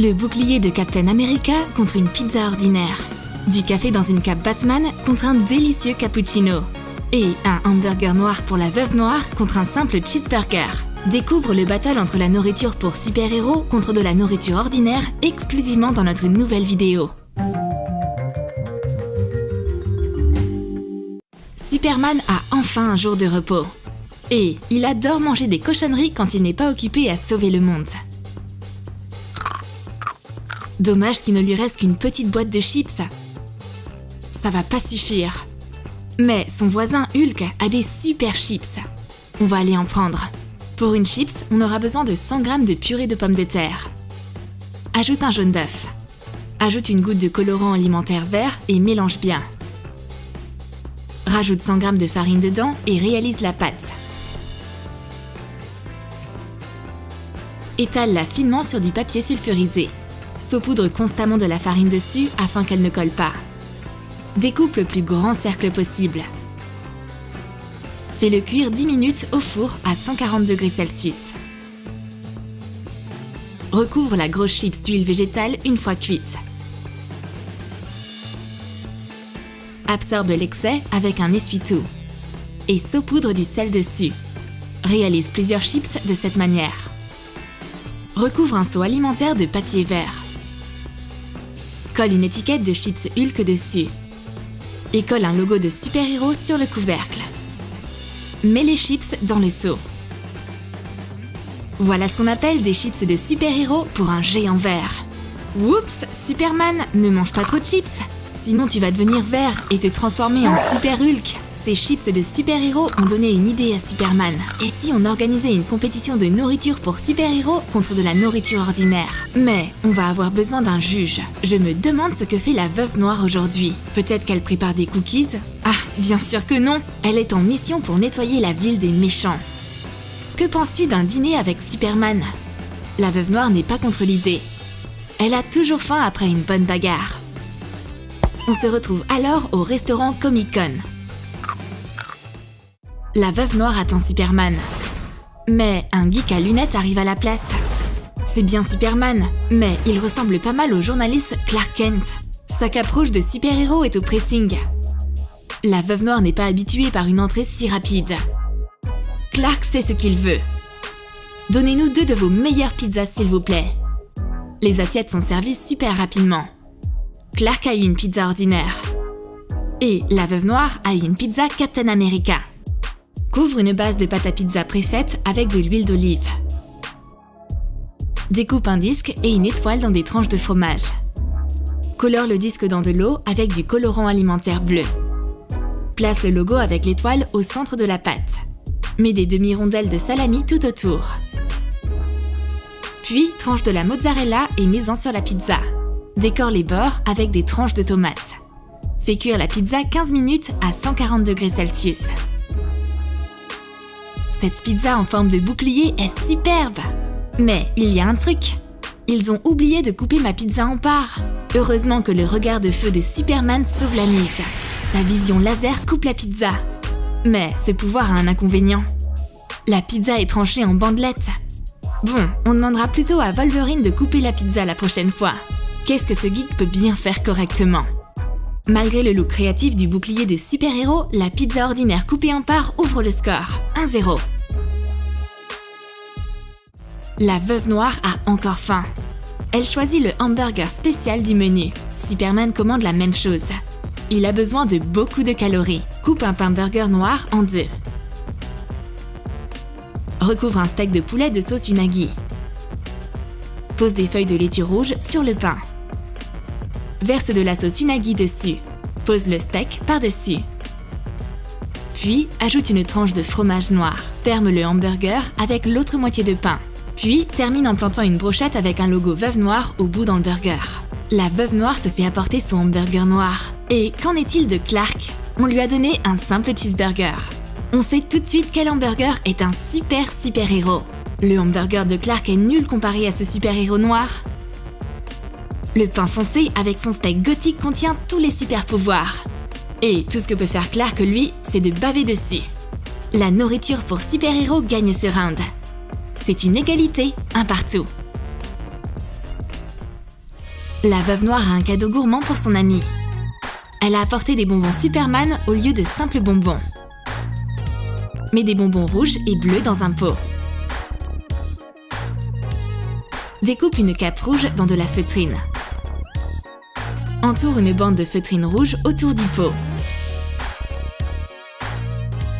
Le bouclier de Captain America contre une pizza ordinaire. Du café dans une cape Batman contre un délicieux cappuccino. Et un hamburger noir pour la veuve noire contre un simple cheeseburger. Découvre le battle entre la nourriture pour super-héros contre de la nourriture ordinaire exclusivement dans notre nouvelle vidéo. Superman a enfin un jour de repos. Et il adore manger des cochonneries quand il n'est pas occupé à sauver le monde. Dommage qu'il ne lui reste qu'une petite boîte de chips. Ça va pas suffire. Mais son voisin Hulk a des super chips. On va aller en prendre. Pour une chips, on aura besoin de 100 g de purée de pommes de terre. Ajoute un jaune d'œuf. Ajoute une goutte de colorant alimentaire vert et mélange bien. Rajoute 100 g de farine dedans et réalise la pâte. Étale-la finement sur du papier sulfurisé. Saupoudre constamment de la farine dessus afin qu'elle ne colle pas. Découpe le plus grand cercle possible. Fais-le cuire 10 minutes au four à 140 degrés Celsius. Recouvre la grosse chips d'huile végétale une fois cuite. Absorbe l'excès avec un essuie-tout. Et saupoudre du sel dessus. Réalise plusieurs chips de cette manière. Recouvre un seau alimentaire de papier vert. Colle une étiquette de chips Hulk dessus. Et colle un logo de super-héros sur le couvercle. Mets les chips dans le seau. Voilà ce qu'on appelle des chips de super-héros pour un géant vert. Oups, Superman, ne mange pas trop de chips. Sinon tu vas devenir vert et te transformer en Super Hulk. Ces chips de super-héros ont donné une idée à Superman. Et si on organisait une compétition de nourriture pour super-héros contre de la nourriture ordinaire? Mais on va avoir besoin d'un juge. Je me demande ce que fait la veuve noire aujourd'hui. Peut-être qu'elle prépare des cookies? Ah, bien sûr que non! Elle est en mission pour nettoyer la ville des méchants. Que penses-tu d'un dîner avec Superman? La veuve noire n'est pas contre l'idée. Elle a toujours faim après une bonne bagarre. On se retrouve alors au restaurant Comic-Con. La veuve noire attend Superman. Mais un geek à lunettes arrive à la place. C'est bien Superman, mais il ressemble pas mal au journaliste Clark Kent. Sa cape rouge de super-héros est au pressing. La veuve noire n'est pas habituée par une entrée si rapide. Clark sait ce qu'il veut. Donnez-nous 2 de vos meilleures pizzas s'il vous plaît. Les assiettes sont servies super rapidement. Clark a eu une pizza ordinaire. Et la veuve noire a eu une pizza Captain America. Couvre une base de pâte à pizza préfaite avec de l'huile d'olive. Découpe un disque et une étoile dans des tranches de fromage. Colore le disque dans de l'eau avec du colorant alimentaire bleu. Place le logo avec l'étoile au centre de la pâte. Mets des demi-rondelles de salami tout autour. Puis, tranche de la mozzarella et mets-en sur la pizza. Décore les bords avec des tranches de tomates. Fais cuire la pizza 15 minutes à 140 degrés Celsius. Cette pizza en forme de bouclier est superbe! Mais il y a un truc. Ils ont oublié de couper ma pizza en parts. Heureusement que le regard de feu de Superman sauve la mise. Sa vision laser coupe la pizza. Mais ce pouvoir a un inconvénient. La pizza est tranchée en bandelettes. Bon, on demandera plutôt à Wolverine de couper la pizza la prochaine fois. Qu'est-ce que ce geek peut bien faire correctement? Malgré le look créatif du bouclier de super-héros, la pizza ordinaire coupée en parts ouvre le score, 1-0. La veuve noire a encore faim. Elle choisit le hamburger spécial du menu. Superman commande la même chose. Il a besoin de beaucoup de calories. Coupe un pain burger noir en 2. Recouvre un steak de poulet de sauce unagi. Pose des feuilles de laitue rouge sur le pain. Verse de la sauce unagi dessus. Pose le steak par-dessus. Puis, ajoute une tranche de fromage noir. Ferme le hamburger avec l'autre moitié de pain. Puis, termine en plantant une brochette avec un logo veuve noire au bout dans le burger. La veuve noire se fait apporter son hamburger noir. Et qu'en est-il de Clark? On lui a donné un simple cheeseburger. On sait tout de suite quel hamburger est un super-héros. Le hamburger de Clark est nul comparé à ce super-héros noir. Le pain foncé avec son steak gothique contient tous les super pouvoirs. Et tout ce que peut faire Clark, lui, c'est de baver dessus. La nourriture pour super-héros gagne ce round. C'est une égalité, un partout. La veuve noire a un cadeau gourmand pour son amie. Elle a apporté des bonbons Superman au lieu de simples bonbons. Met des bonbons rouges et bleus dans un pot. Découpe une cape rouge dans de la feutrine. Entoure une bande de feutrine rouge autour du pot.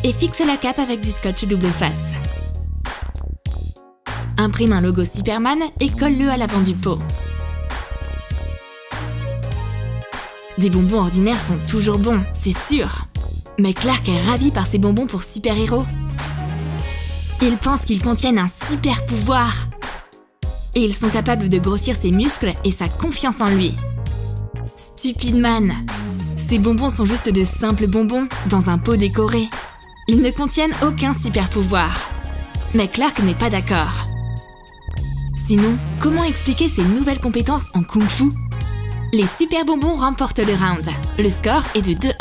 Et fixe la cape avec du scotch double face. Imprime un logo Superman et colle-le à l'avant du pot. Des bonbons ordinaires sont toujours bons, c'est sûr. Mais Clark est ravi par ces bonbons pour super-héros. Il pense qu'ils contiennent un super pouvoir. Et ils sont capables de grossir ses muscles et sa confiance en lui. Stupid man! Ces bonbons sont juste de simples bonbons dans un pot décoré. Ils ne contiennent aucun super pouvoir. Mais Clark n'est pas d'accord. Sinon, comment expliquer ses nouvelles compétences en kung-fu? Les super bonbons remportent le round. Le score est de 2-1.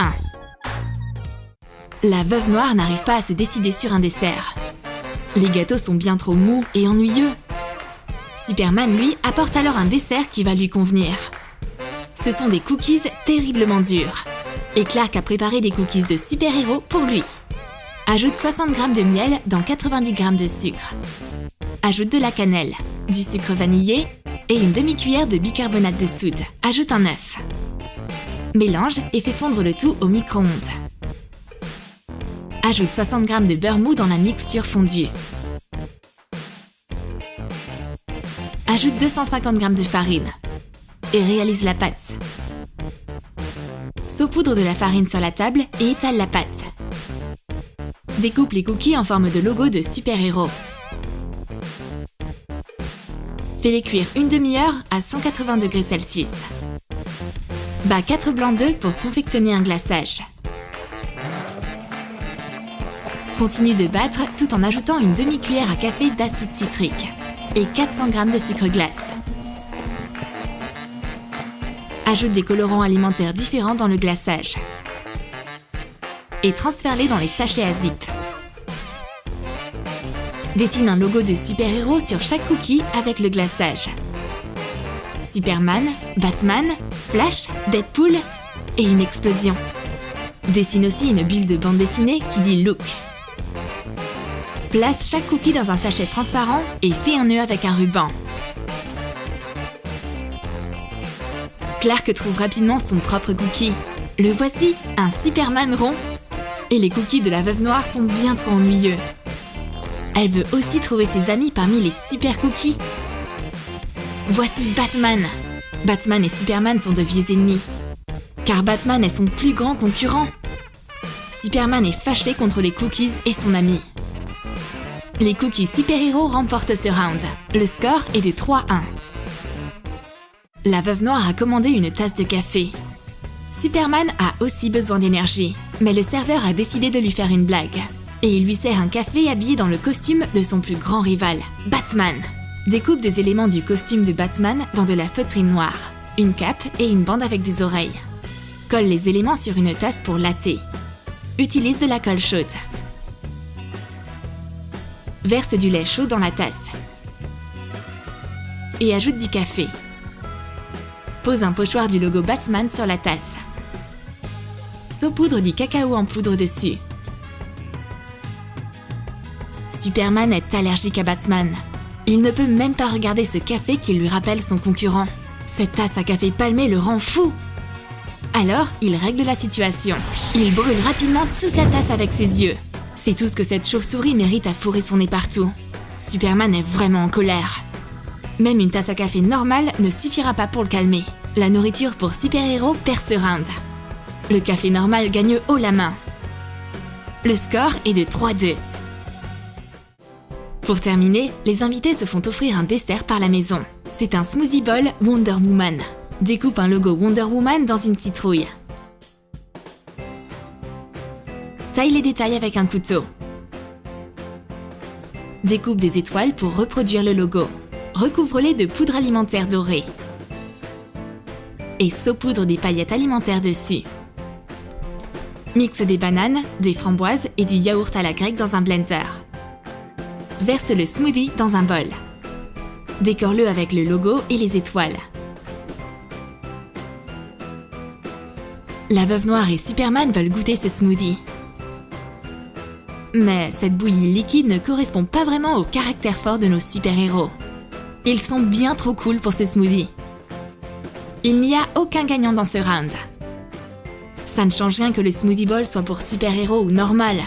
La veuve noire n'arrive pas à se décider sur un dessert. Les gâteaux sont bien trop mous et ennuyeux. Superman, lui, apporte alors un dessert qui va lui convenir. Ce sont des cookies terriblement durs. Et Clark a préparé des cookies de super-héros pour lui. Ajoute 60 g de miel dans 90 g de sucre. Ajoute de la cannelle, du sucre vanillé et une demi-cuillère de bicarbonate de soude. Ajoute un œuf. Mélange et fais fondre le tout au micro-ondes. Ajoute 60 g de beurre mou dans la mixture fondue. Ajoute 250 g de farine et réalise la pâte. Saupoudre de la farine sur la table et étale la pâte. Découpe les cookies en forme de logo de super-héros. Fais-les cuire une demi-heure à 180 degrés Celsius. Bats 4 blancs d'œufs pour confectionner un glaçage. Continue de battre tout en ajoutant une demi-cuillère à café d'acide citrique et 400 g de sucre glace. Ajoute des colorants alimentaires différents dans le glaçage et transfère-les dans les sachets à zip. Dessine un logo de super-héros sur chaque cookie avec le glaçage. Superman, Batman, Flash, Deadpool et une explosion. Dessine aussi une bulle de bande dessinée qui dit « Look ». Place chaque cookie dans un sachet transparent et fais un nœud avec un ruban. Clark trouve rapidement son propre cookie. Le voici, un Superman rond. Et les cookies de la veuve noire sont bien trop ennuyeux. Elle veut aussi trouver ses amis parmi les super cookies. Voici Batman. Batman et Superman sont de vieux ennemis. Car Batman est son plus grand concurrent. Superman est fâché contre les cookies et son ami. Les cookies super-héros remportent ce round. Le score est de 3-1. La veuve noire a commandé une tasse de café. Superman a aussi besoin d'énergie, mais le serveur a décidé de lui faire une blague. Et il lui sert un café habillé dans le costume de son plus grand rival, Batman. Découpe des éléments du costume de Batman dans de la feutrine noire, une cape et une bande avec des oreilles. Colle les éléments sur une tasse pour latter. Utilise de la colle chaude. Verse du lait chaud dans la tasse. Et ajoute du café. Pose un pochoir du logo Batman sur la tasse. Saupoudre du cacao en poudre dessus. Superman est allergique à Batman. Il ne peut même pas regarder ce café qui lui rappelle son concurrent. Cette tasse à café palmé le rend fou. Alors, il règle la situation. Il brûle rapidement toute la tasse avec ses yeux. C'est tout ce que cette chauve-souris mérite à fourrer son nez partout. Superman est vraiment en colère. Même une tasse à café normale ne suffira pas pour le calmer. La nourriture pour super-héros perd ce round. Le café normal gagne haut la main. Le score est de 3-2. Pour terminer, les invités se font offrir un dessert par la maison. C'est un smoothie bowl Wonder Woman. Découpe un logo Wonder Woman dans une citrouille. Taille les détails avec un couteau. Découpe des étoiles pour reproduire le logo. Recouvre-les de poudre alimentaire dorée. Et saupoudre des paillettes alimentaires dessus. Mixe des bananes, des framboises et du yaourt à la grecque dans un blender. Verse le smoothie dans un bol. Décore-le avec le logo et les étoiles. La Veuve Noire et Superman veulent goûter ce smoothie. Mais cette bouillie liquide ne correspond pas vraiment au caractère fort de nos super-héros. Ils sont bien trop cool pour ce smoothie. Il n'y a aucun gagnant dans ce round. Ça ne change rien que le smoothie bowl soit pour super-héros ou normal.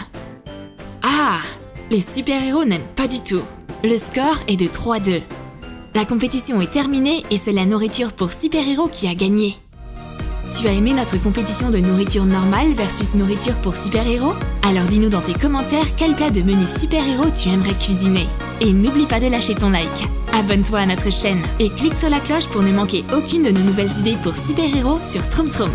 Ah! Les super-héros n'aiment pas du tout. Le score est de 3-2. La compétition est terminée et c'est la nourriture pour super-héros qui a gagné. Tu as aimé notre compétition de nourriture normale versus nourriture pour super-héros? Alors dis-nous dans tes commentaires quel plat de menu super-héros tu aimerais cuisiner. Et n'oublie pas de lâcher ton like. Abonne-toi à notre chaîne et clique sur la cloche pour ne manquer aucune de nos nouvelles idées pour super-héros sur Troom Troom.